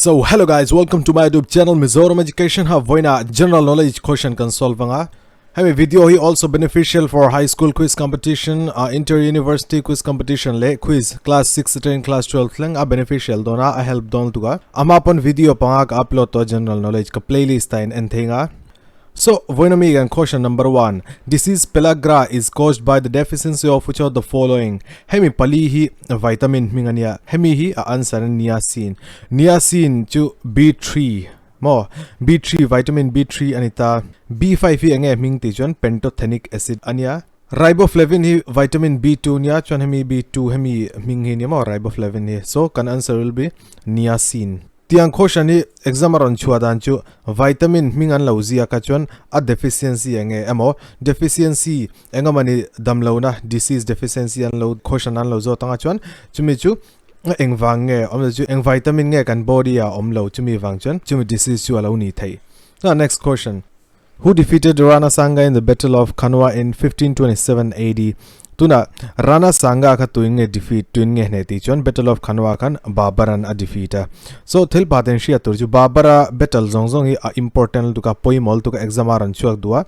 So hello guys, welcome to my YouTube channel Mizoram Education Hub. Voina general knowledge question can solve nga. Have video he also beneficial for high school quiz competition, inter-university quiz competition le quiz class 6 to class 12 lang a beneficial dona a help don tuga. Amapon video panga ka upload to general knowledge ka playlist tain enthinga. So, Voinamigan question number 1. Disease pellagra is caused by the deficiency of which of the following? Hemi palihi vitamin mingania. Hemi hi a answer niacin. Niacin to B3. Mo B3 vitamin B3 anita B5 hi ange ming ti chuan pantothenic acid ania. Riboflavin hi vitamin B2 nia chuan hemi B2 hemi ming hi ni mo riboflavin hi. So, kan answer will be niacin. Tiang question ni examaron chuadan chu vitamin mingan lauzia ka chuan a deficiency enge amo deficiency engamani damlona disease deficiency an lo question an lo zo tanga chuan chumi chu engwang nge om chu eng vitamin nge kan body a omlo chumi wang chuan chumi disease chu alo ni thei. Now next question. Who defeated Rana Sanga in the Battle of Kanwa in 1527 AD? Tuna Rana Sanga ka tuinge defeat tuinge neti chuan Battle of Kanwa kan Babaran a defeater. So thil paten shia turju Babara battle zongzong hi a important to ka poimol to ka examaran chuak dua.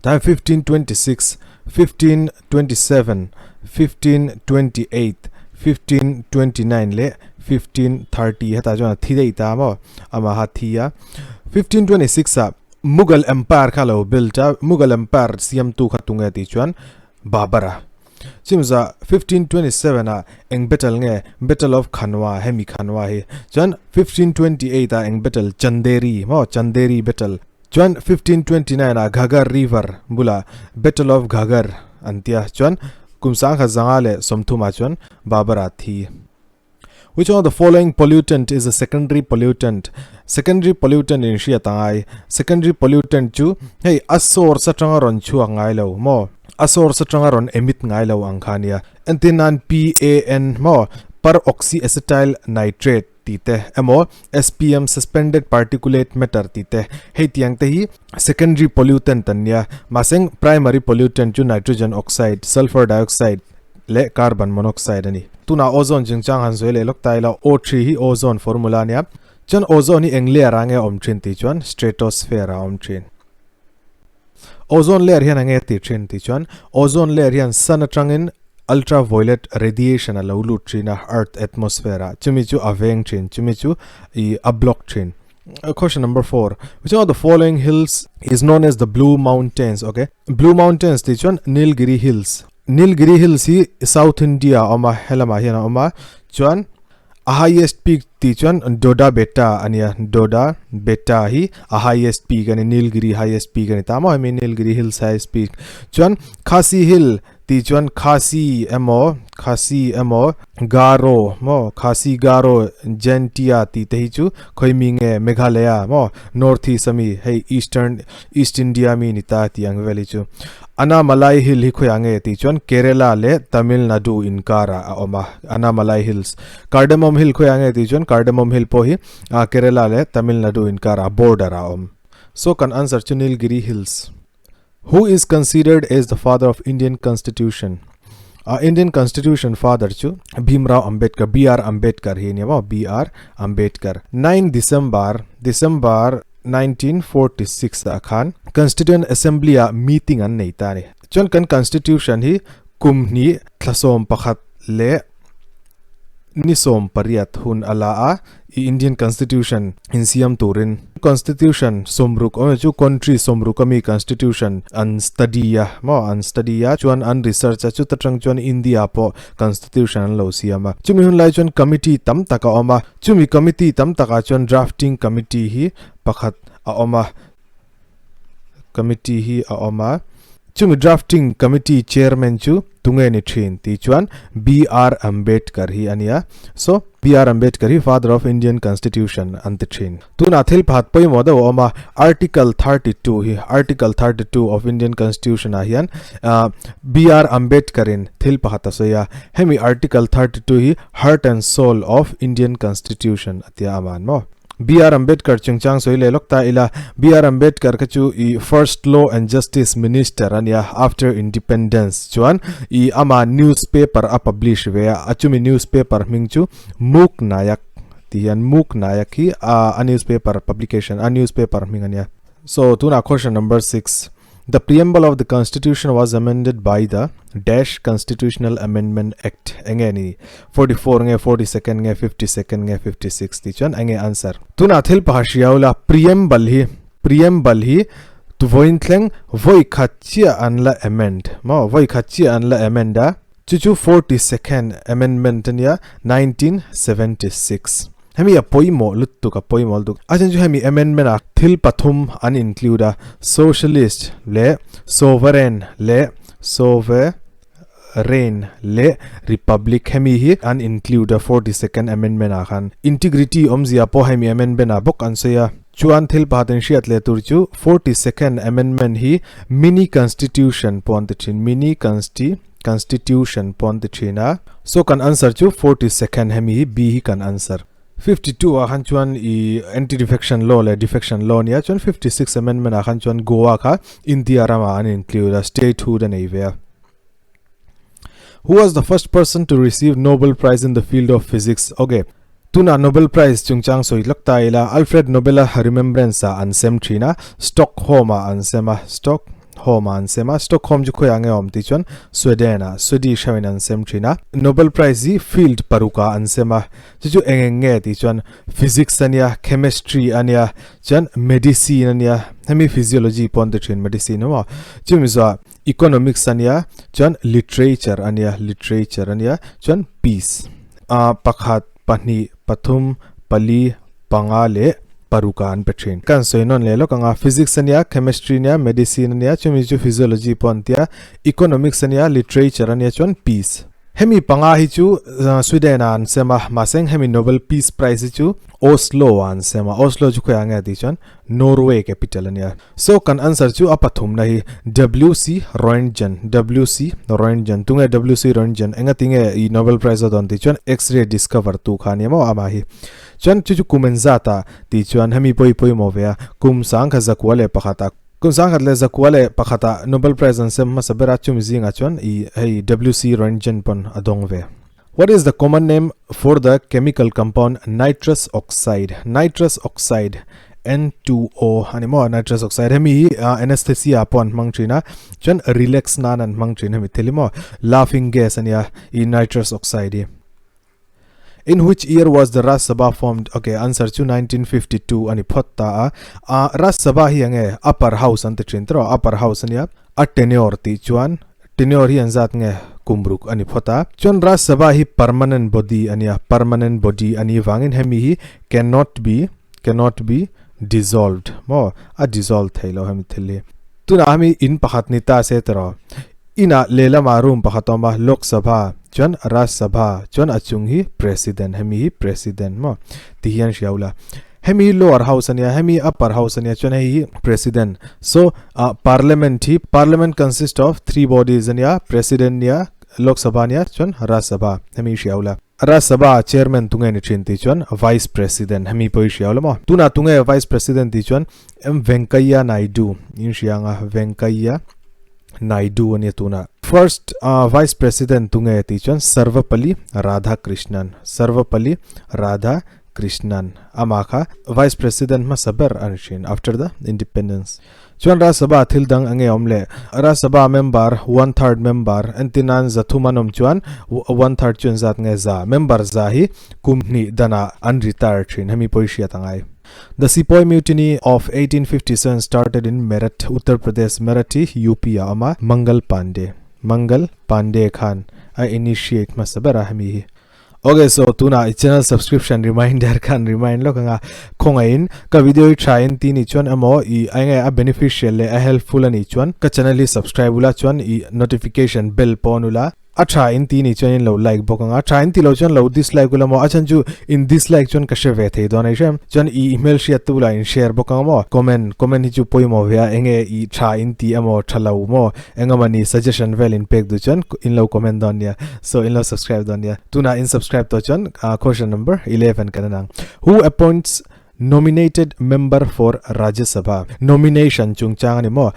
Time 1526, 1527, 1528, 1529 le 1530 heta jona thidei ta mo ama hathia 1526 a Mughal Empire khalo built a Mughal Empire siam2 khatunga ti chuan Babara. Chimza 1527 a eng battle nge Battle of Kanwa hemi Kanwa hi. Chuan 1528 a eng battle Chanderi mo Chanderi battle. Chuan 1529 a Ghaggar River bula Battle of Ghaggar antia chuan kumsang kha zangale somthuma chuan Babara thi. Which of the following pollutant is a secondary pollutant? Secondary pollutant in Shia Tangai. Secondary pollutant chu hey asor sa trangaron chu angai lo mo. Asor sa trangaron emit ngai lo ang khania. Antinan PAN mo peroxyacetyl nitrate tite amo SPM suspended particulate matter tite. Hey tiang te hi secondary pollutant tanya. Maseng primary pollutant chu nitrogen oxide, sulfur dioxide le carbon monoxide ani. Tuna ozone jingchang han zoile lok taila O3 hi ozone formula nia chon ozone hi engle arange omthin ti chuan stratosphere omthin ozone layer hian ange ti thin ti chuan ozone layer hian sun atangin ultraviolet radiation a lo lut thina earth atmosphere chumi chu aveng thin chumi chu I a block thin. Question number 4. Which of the following hills is known as the Blue Mountains? Okay, Blue Mountains ti chuan Nilgiri Hills. Nilgiri Hills hi South India oma helama hiana oma chuan a highest peak ti chuan Doda Beta ania Doda Beta hi a highest peak ani Nilgiri highest peak ani tamo I mean Nilgiri Hills highest peak chuan Khasi Hill ti chuan Khasi amo Garo mo Khasi Garo Gentia ti te hi chu khoiminge Meghalaya mo north east ami hey East India mi ni ta tiang valley chu Anamalai Hill hi khoyange ti chuan Kerala le Tamil Nadu Inkara a oma Anamalai Hills. Cardamom Hill khoyange ti chuan Cardamom Hill po hi Kerala le Tamil Nadu Inkara border a om. So kan answer chu Nilgiri Hills. Who is considered as the father of Indian Constitution? Indian Constitution father chu Bhimrao Ambedkar BR Ambedkar hi ni mo BR Ambedkar. 9 December 1946 akhan Constituent Assembly a meeting an nei ta ni chon kan constitution hi kumni thlasom pakhat le nisom pariat hun ala a Indian Constitution in siam turin constitution somruk o chu country somruk ami constitution an study chuan an research chu tatrang chuan India po constitution lo siama chumi hun lai chuan committee tam taka oma chumi committee tam taka chuan drafting committee hi pakhat a oma chumi drafting committee chairman chu tunge ni thin ti chuan BR Ambedkar hi ania. So BR Ambedkar hi father of Indian Constitution anti thin tuna thil phat poi moda oma article 32 of Indian Constitution a hian BR Ambedkar in thil phat asoya hemi article 32 hi heart and soul of Indian Constitution atia aman mo BR Ambedkar chungchang soile lokta ila BR Ambedkar kachu I first law and justice minister ania after independence chuan I ama newspaper a publish ve achumi newspaper mingchu Muk Nayak tiyan muk naya ki a newspaper publication a newspaper mingania. So tuna question number 6. The preamble of the Constitution was amended by the Dash Constitutional Amendment Act. Engeni 44 nge 42nd nge 52nd nge 56 tichon enge answer. Tuna thil pahashiaula preamble hi tu vointleng voi khachia anla amend. Mo voi khachia anla amenda chuchu 42nd amendment nya 1976. Hemi a poimo luttu ka poimo du ajanju hemi amendment a thil pathum an include a socialist le sovereign le republic hemi hi an include a 42nd amendment a khan integrity omzia po hemi amendment a bok ansoya chuan thil paten shiat le turchu 42nd amendment hi mini constitution pon the chin mini constitution pon the china so kan answer chu 42nd hemi hi b hi kan answer. 52 a khan chuan I anti-defection law le defection law nia chuan 56 amendment a khan chuan Goa kha India rama an include a statehood and avea. Who was the first person to receive Nobel Prize in the field of physics? Okay, tuna Nobel Prize chungchang soi lakta ila Alfred Nobel remembrance a ansem china Stockholm ju khoyange om ti chon Sweden Swedish hawin ansem china Nobel Prize hi field paruka ansema chu engenge ti chon physics ania chemistry ania chan medicine ania hemi physiology pon the chin medicine no chimza economics ania chan literature ania chan peace pakhat pani pathum pali pangale parukan petrin kan soinon lelo kanga physics ania chemistry ania medicine ania chemichu physiology pontia economics ania literature ania chon peace hemi panga hi chu Sweden an sema maseng hemi Nobel Peace Prize chu Oslo an sema Oslo chu khoyanga ti chon Norway capital ania so kan answer chu apathum na hi WC Roentgen tunga WC Roentgen enga tinge I Nobel Prize don ti chon X-ray discover tu khani mo ama hi chan chu kumenzata ti chuan hemi poi movea kum sang kha zakwale pakhata kum sang khatle zakwale pakhata Nobel Prize an sem masabera chum zinga chuan I WC Roentgen pon adongve. What is the common name for the chemical compound nitrous oxide? Nitrous oxide N2O animo nitrous oxide hemi anesthesia pon mangchina chan relax nanan mangchin hemi telimo laughing gas ania I nitrous oxide. In which year was the Raj Sabha formed? Okay, answer to 1952 ani photta Raj Sabha hi ange upper house ante chintro upper house ania a tenure ti chuan tenure hi anzat nge kumbruk ani phota chon Raj Sabha hi permanent body ani wangin hemi hi cannot be dissolved mo a dissolved thailo hemi thele tuna hemi in pakhatni ta se tro ina lela marum pakhatoma Lok Sabha chon Raj Sabha chon achung hi president hemi hi president mo tihian shiaula hemi lower house ania hemi upper house ania chon hi president so parliament consists of three bodies ania president nia Lok Sabha nia chon Raj Sabha hemi shiaula Raj Sabha chairman tunga ni chinti chon vice president hemi poi shiaula mo tuna tunga vice president ti chon Venkaiah Naidu in shianga Venkaiah Naidu ania tuna first vice president tunga ti chon Sarvapalli Radhakrishnan amaka vice president ma sabar anshin after the independence chon Raj Sabha thildang ange omle Raj Sabha member 1/3 member antinan zathumanom chuan 1/3 chun zat nge za member za hi kumni dana unretired chin hemi poishia tangai. The Sepoy Mutiny of 1857 started in Meerut, Uttar Pradesh, Marathi, UP ama Mangal Pandey Khan I initiate masabara hemi. Okay, so tuna channel subscription reminder kan remind lo kanga khongain ka video try in tini chuan amo I ainga a beneficial le a helpful ani chuan ka channel li subscribe ula chuan I notification bell ponula a try in tini chuan in lo like bokanga try in ti lo chuan lo dislike ula mo achan chu in dislike chuan ka share the donai shem chuan I email share tu la in share bokanga mo comment hi chu poimo via enge I try in ti amo thalau mo enga mani suggestion vel in pek du chuan in lo comment don ya so in lo subscribe don ya tuna in subscribe to chuan question number 11 kanang who appoints nominated member for Rajya Sabha nomination chungchang ani mo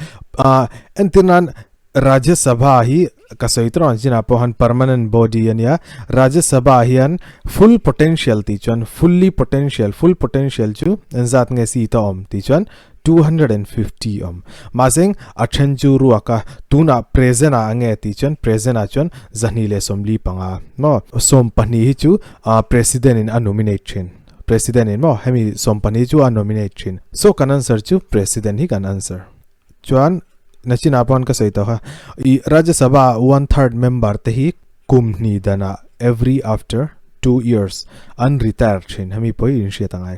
entinan Rajya Sabha hi kasoitron jina pohan permanent body ania Rajya Sabha hian full potential ti chuan full potential chu enzat nge si ta om ti chuan 250 maseng achenju ruaka tuna presena ange ti chuan presena chuan zanile somli panga no sompani hi chu president in a nominate chin president in mo hemi sompani chu a nominate chin so kan answer chu president hi kan answer chuan nachin apon ka saita ha I Rajya Sabha 1/3 member te hi kumni dana every after 2 years unretired chin hemi poi in she tangai.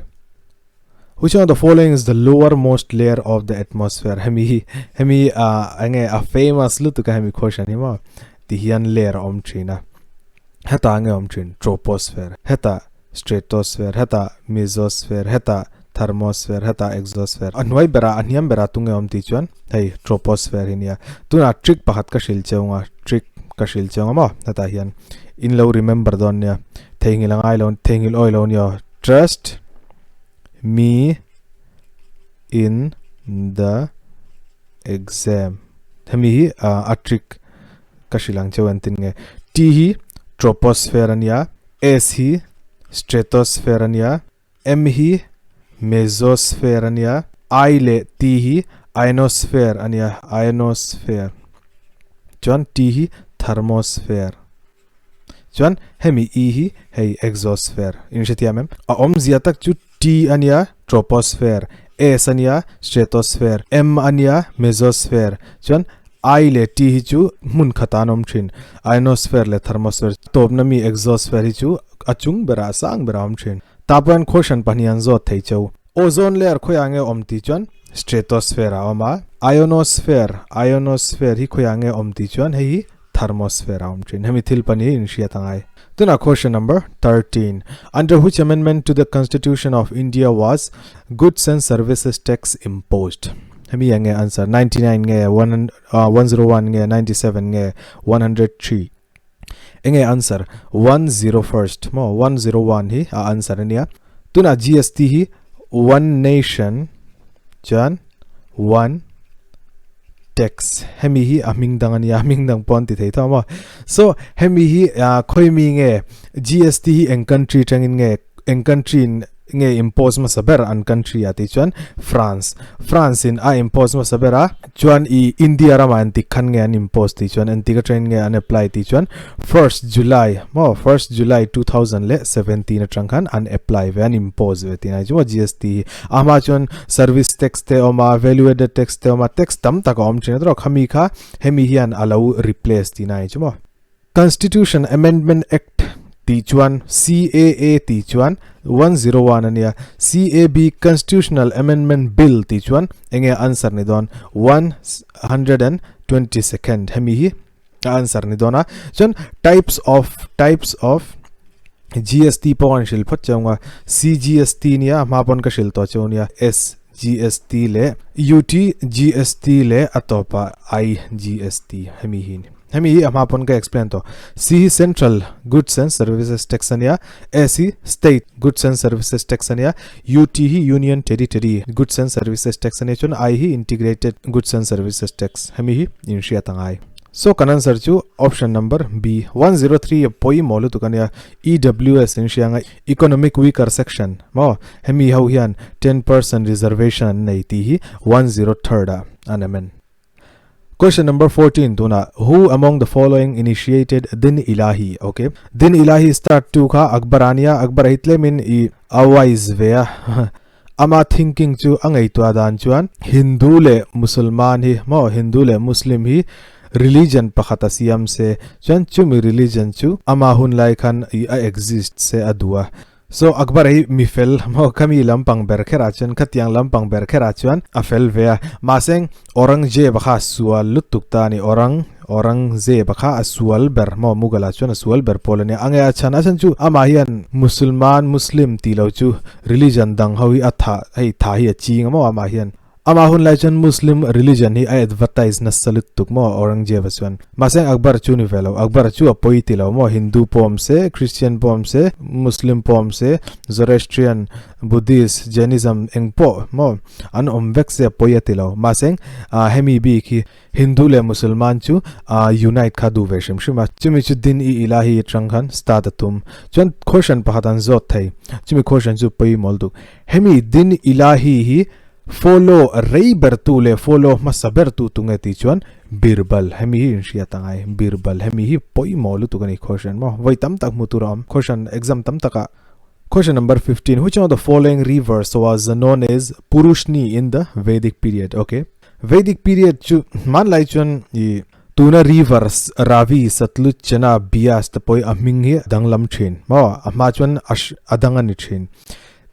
Which one of the following is the lowermost layer of the atmosphere? Hemi ange a famous lu to ka hemi question hima ti hian layer om china heta ange om chin troposphere heta stratosphere heta mesosphere heta thermosphere heta exosphere anwai bera aniam bera tunge om ti chuan hei troposphere hinia tuna trick pakhat ka shil cheunga trick ka shil cheunga ma heta hian in lo remember don nia thengil angai lon thengil oi lon yo trust me in the exam hemi hi a trick kashilang chewantin nge t hi troposphere ania s hi stratosphere ania m hi mesosphere ania I le t hi ionosphere ania ionosphere chuan t hi thermosphere chuan hemi e hi hei exosphere in shetiamem a om zia tak chu t ania troposphere s ania stratosphere m ania mesosphere chuan I le t hi chu mun khatanom thin ionosphere le thermosphere topna mi exosphere hi chu achung bera sang beram thin tapan question panian zo thei chau ozone layer khoyange omti chuan stratosphere a oma ionosphere hi khoyange omti chuan hei thermosphere om thin hemi thil pani in shia tangai tuna question number 13 under which amendment to the constitution of India was goods and services tax imposed hemi yange answer 99 nge 101 nge 97 nge 103 enge answer 101st mo 101 hi a answer ania tuna GST hi one nation chan one tax hemi hi amingdang ania amingdang pon ti thei thama so hemi hi khoimi nge GST hi eng country tangin nge nge impose ma saber an country ati chuan France in a impose ma sabera chuan I India rama anti khan nge an impose ti chuan anti ka train nge an apply ti chuan 1st July 2000 le 17 atang khan an apply ve an impose ve ti na chu GST ama chuan service tax te oma value added tax te oma tax tam tak om chin ro khami kha hemi hian allow replace ti na chu Constitution Amendment Act ti chuan CAA ti chuan 101 ania CAB Constitutional Amendment Bill ti chuan enge answer ni don 122nd hemi hi answer ni dona chuan types of GST pon shil phat chaunga CGST nia mapon ka shil to chaunia SGST le UT GST le atopa IGST hemi hi amapon ka explain to C central goods and services tax ania S state goods and services tax ania UT union territory goods and services tax ania chun I integrated goods and services tax hemi in shia tangai so kan answer chu option number B 103 poi molu tu kania EWS in shia economic weaker section mo hemi how hian 10% reservation nei ti hi 103rd anamen. Question number 14 tuna who among the following initiated Din Ilahi okay Din Ilahi start to kha Akbar hitle min I awais vea ama thinking chu angai to dan chuan Hindu le Musulman hi mo Hindu le Muslim hi religion pakhata siam se chuan chumi religion chu ama hun lai khan I exist se adua so Akbar hi mifel mo kami lampang berkhera chuan khatiang lampang berkhera chuan afel vea maseng Aurangzeb kha sual lutukta ni Aurangzeb kha asual ber mo mugala chuan asual ber polani anga achana chan chu ama hian Muslim tilo chu religion dang hawi atha hei tha hi aching mo ama hian ama hun lai chan Muslim religion hi I advertise na salut tuk mo Aurangzeb aswan maseng Akbar chu ni velo Akbar chu apoi ti lo mo Hindu pom se Christian pom se Muslim pom se Zoroastrian Buddhist Jainism engpo mo an omvek se apoi ti lo maseng hemi bi ki Hindu le Musulman chu unite khadu veshim shima chumi chu din I ilahi tranghan start atum chon khoshan pahatan zot thai chumi khoshan chu poi moldu hemi din ilahi hi follow rei bertu le follow masabertu tungeti chuan birbal hemi hi shia tangai birbal hemi hi poi molu tugani khoshan mo voi tam tak muturam khoshan exam tam taka question number 15 which of the following rivers was known as Purushni in the Vedic period okay Vedic period chu man lai chuan I tuna rivers Ravi Satluj Chenab Bias te poi aming hi danglam thin mo ama chuan adangan ni thin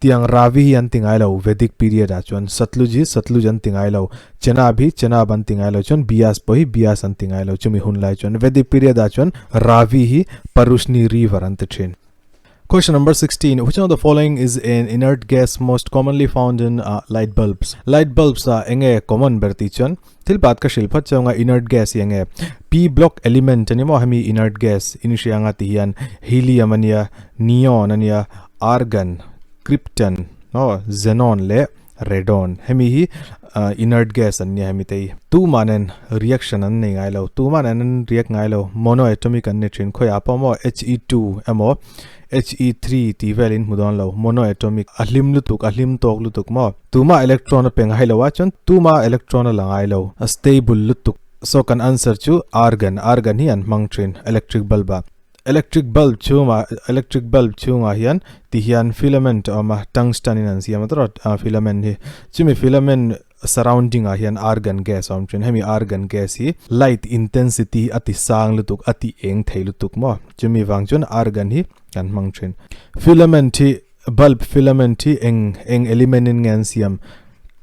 tiang Ravi an tingai lo Vedic period a chuan Satluj an tingai lo Chenab an tingai lo chuan Bias poi Bias an tingai lo chumi hun lai chuan Vedic period a chuan Ravi hi Parushni river an te thin Question number 16. Which of the following is an inert gas most commonly found in light bulbs? Light bulbs enge common bertichon. Til baat ka shilphat chunga inert gas yenge p block element ani mo hami inert gas initianga tihian helium ania neon ania argon krypton no xenon le radon hemi hi inert gas ania hemi tei tu manen reaction an nei ngai lo tu manen react ngai lo monoatomic an ne thin khoi apamo he2 amo he3 ti velin mudon lo monoatomic ahlim tok lutuk mo tuma electron peng hailowa chon tuma electron langai lo a stable lutuk so kan answer chu argon hi an mangtrin electric bulb chunga hian ti hian filament ama tungsten in an siam tro filament hi chumi filament surrounding a hian argon gas omtrin hemi argon gas hi light intensity ati sang lutuk ati eng theilutuk mo chumi wangchun argon hi kan mangtrin filament hi bulb filament hi eng element in ngan siam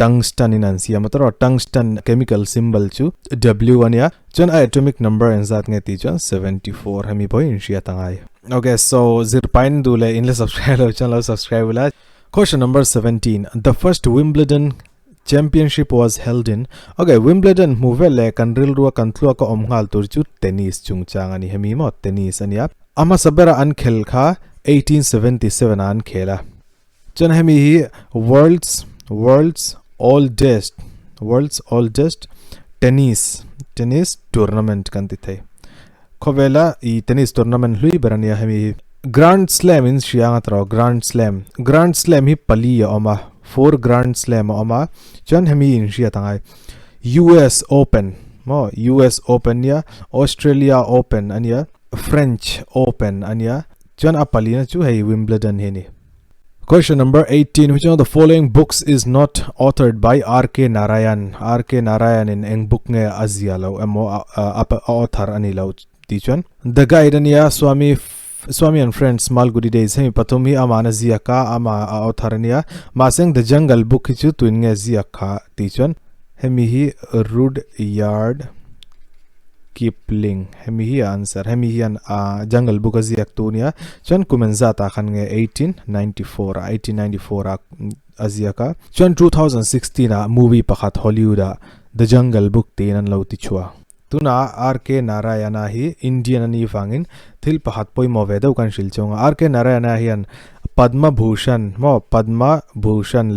tungsten in an siam tro tungsten chemical symbol chu W ania chon atomic number en zat nge ti chon 74 hemi boy in shia tangai okay so zirpain dule in le subscribe la question number 17 the first Wimbledon championship was held in okay Wimbledon movele kanril ruwa kantlua ka omngal tur chu tennis chungchang ani hemi mo tennis ania ama sabera an khel kha 1877 an khela chon hemi hi world's oldest tennis tournament kanti thai khovela I tennis tournament hlui berania hemi grand slam in shianga tro grand slam hi pali oma 4 grand slam oma chon hemi in shia tangai US Open ya Australia Open ania French Open ania chon apali na chu hei Wimbledon heni Question number 18. Which of the following books is not authored by R.K. Narayan? R.K. Narayan in eng book nge azialo emo author anilo tichon. The Guide ania Swami and Friends Malgudi Days hemi patumi amana ziyaka ama author ania maseng The Jungle Book chu tuin nge ziyaka tichon. Hemi hi Rudyard Kipling hemi hi answer hemi hi an Jungle Book aziak tunia chon kumenzata khan nge 1894 aziaka chon 2016 movie pakhat Hollywood The Jungle Book tenan lo ti chua tuna R.K. Narayana hi Indian ani wangin thil pakhat poi mo vedo kan shilchonga R.K. Narayana hi an Padma Bhushan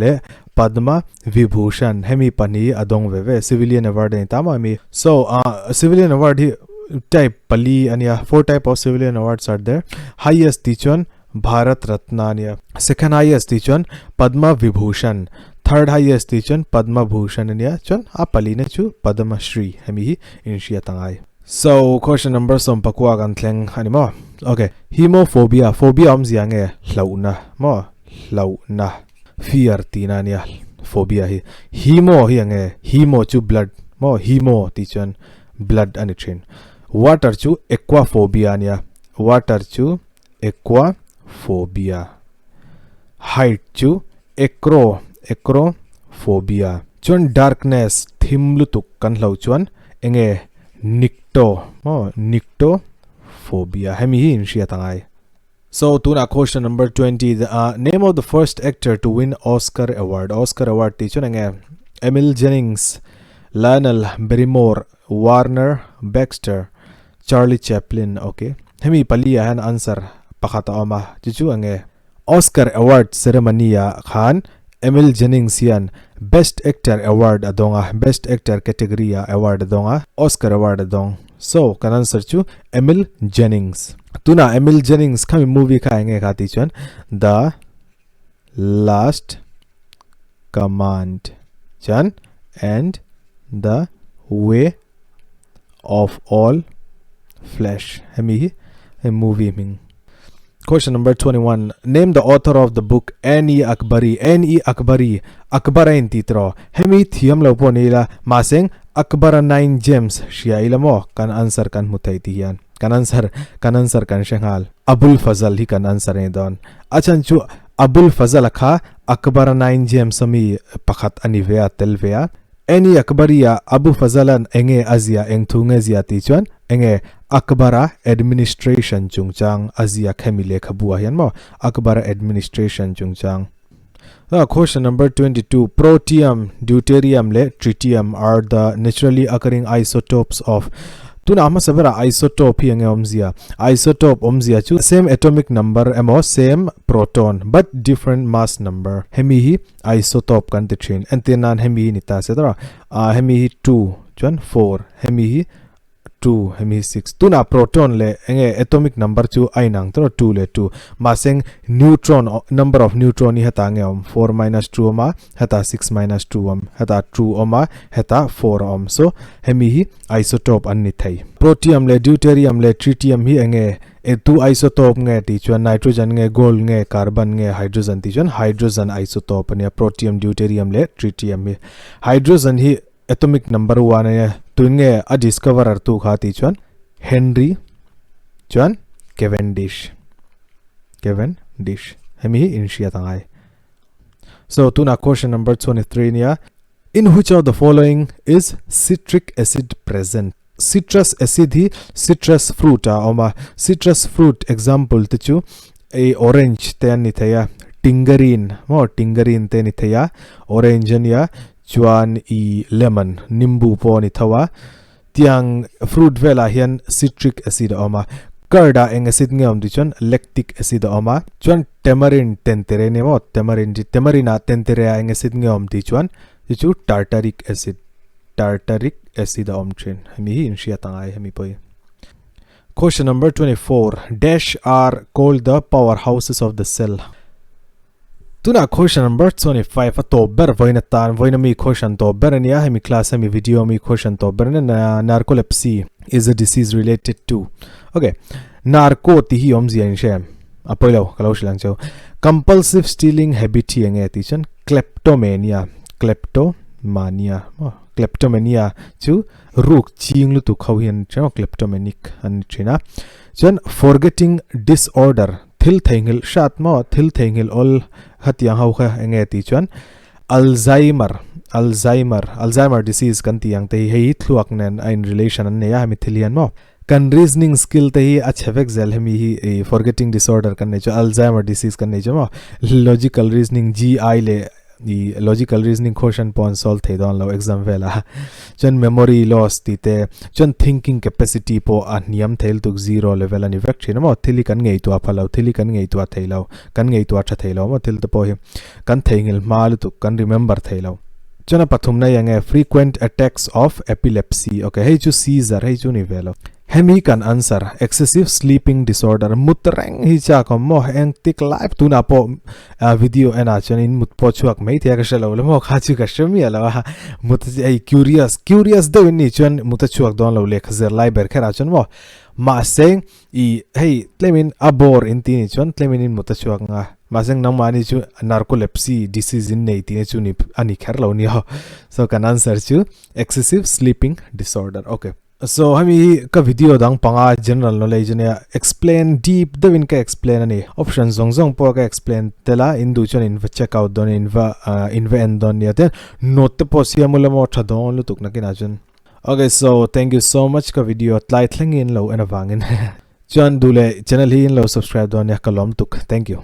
le Padma Vibhushan hemi pani adong veve civilian award ni tama mi so civilian award hi type pali ania 4 type of civilian awards are there highest tichon Bharat Ratna ania second highest tichon Padma Vibhushan third highest tichon Padma Bhushan ania chon apali na chu Padma Shri hemi hi in shia tangai so question number som pakwa kan thleng animo okay hemophobia ziange hlauna fear tinania phobia hi hemo hi ange hemo chu blood mo hemo tichon blood ani thin water chu aquaphobia ania water chu aquaphobia height chu acrophobia chon darkness thimlu tuk kan hlo chuan enge nyctophobia hemi hi in shia tangai So, tuna question number 20. The name of the first actor to win Oscar award. Oscar award teacher nge Emil Jennings, Lionel Barrymore, Warner Baxter, Charlie Chaplin. Okay, hemi palia han answer pakata oma chuchu ange Oscar Award ceremony ya khan Emil Jennings yan Best Actor Award adonga, Best Actor category ya award adonga, Oscar Award adong. So kan answer chu Emil Jennings. Tuna Emil Jennings kami movie ka nge khati chuan The Last Command chan and The Way of All Flesh. Hemi movie ming. Question number 21. Name the author of the book N.E. Akbari. N.E. Akbari. Akbarain titro. Hemi thiam lo po nila maseng Akbara 9 Gems. Shia ilamo kan answer kan mutai tiyan. Kan answer kan shenghal. Abul Fazal hi kan answer ne don. Achan chu Abul Fazal kha Akbara 9 Gems mi pakhat anivea telvea. N.E. Akbariya Abu Fazalan enge Azia eng thunge zia ti chuan enge Akbara administration chungchang Azia khemile khabua hian mo Akbara administration chungchang. Question number 22. Protium, deuterium le tritium are the naturally occurring isotopes of tuna ama sabara isotope hi enge omzia. Isotope omzia chu same atomic number emo same proton but different mass number. Hemi hi isotope kan te thin antenan hemi ni ta sedra hemi hi 2 chuan 4 hemi hi 2 hemi 6 tuna proton le enge atomic number chu ainang tro 2 le 2 maseng neutron number of neutron ni hata nge 4 minus 2 oma hata 6 minus 2 om hata 2 oma hata 4 om. So hemi hi isotope an ni thai. Protium le deuterium le tritium hi enge e tu isotope nge ti chuan nitrogen nge gold nge carbon nge hydrogen ti chuan hydrogen isotope ne protium deuterium le tritium hi hydrogen hi atomic number 1 ne tuinge a discoverer tu khati chuan Henry chuan Cavendish hemi in shia tangai. So tuna question number 23 nia in which of the following is citric acid present? Citrus acid hi citrus fruit oma citrus fruit example tichu a orange te ni thaya tingerine te ni thaya orange nia chuan i lemon nimbu po ni thawa tiang fruit vela hian citric acid oma karda eng acid ngam di chuan lactic acid oma chuan tamarind tentere ne mo tamarina tentere eng acid ngam di chuan chu tartaric acid om trin hemi hi in shia tangai hemi poi. Question number 24. Dash are called the powerhouses of the cell. Tuna question number 25 to ber voina mi question to berania hemi class hemi video mi question to berna narcolepsy is a disease related to. Okay, narco ti hi omzi in shem apoilo kalau silang chau compulsive stealing habit hi enge ti chan kleptomania chu ruk ching lu tu khawhian chano kleptomanic an china chan forgetting disorder thil thengil shat mo thil thengil ol hatiang hau kha enge ti chuan Alzheimer disease kan tiang te hei thluak nen in relation an ne ya mi thilian mo kan reasoning skill te hi achhevek zel hemi hi forgetting disorder kan ne cho Alzheimer disease kan ne cho mo logical reasoning GI le the logical reasoning question pon solve thei don lo exam vela chon memory loss ti te chon thinking capacity po a niam theil tuk 0 level ani vek thina mo thili kan ngei tu phalo thili kan ngei tu theilo kan ngei tu tha theilo mo thil te po hi kan theingil mal tu kan remember theilo chona pathum na yang frequent attacks of epilepsy. Okay, hey chu seizure hey chu ni velo hemi kan answer excessive sleeping disorder mutreng hi cha ko mo eng tik live tu na po video ena chanin mut po chuak mai thia ka shalo mo kha chu ka shmi ala mut ai curious de ni chan mut chuak don lo le khazer live ber khara chan mo ma seng I hey tlemin abor in tin chon tlemin in mut chuak nga ma seng nang mani chu narcolepsy disease in nei tin chu ni ani khar lo ni ho so kan answer chu excessive sleeping disorder. Okay, so hami ka video dang panga general knowledge ne explain deep devin ka explain ani option zong po ka explain tela indu chon in check out don in end don ya ten note po siamula mo thadon lutuk na kinachon. Okay, so thank you so much ka video tlai thlengin lo enawangin chon dule channel hi in lo subscribe don ya kalom tuk. Thank you.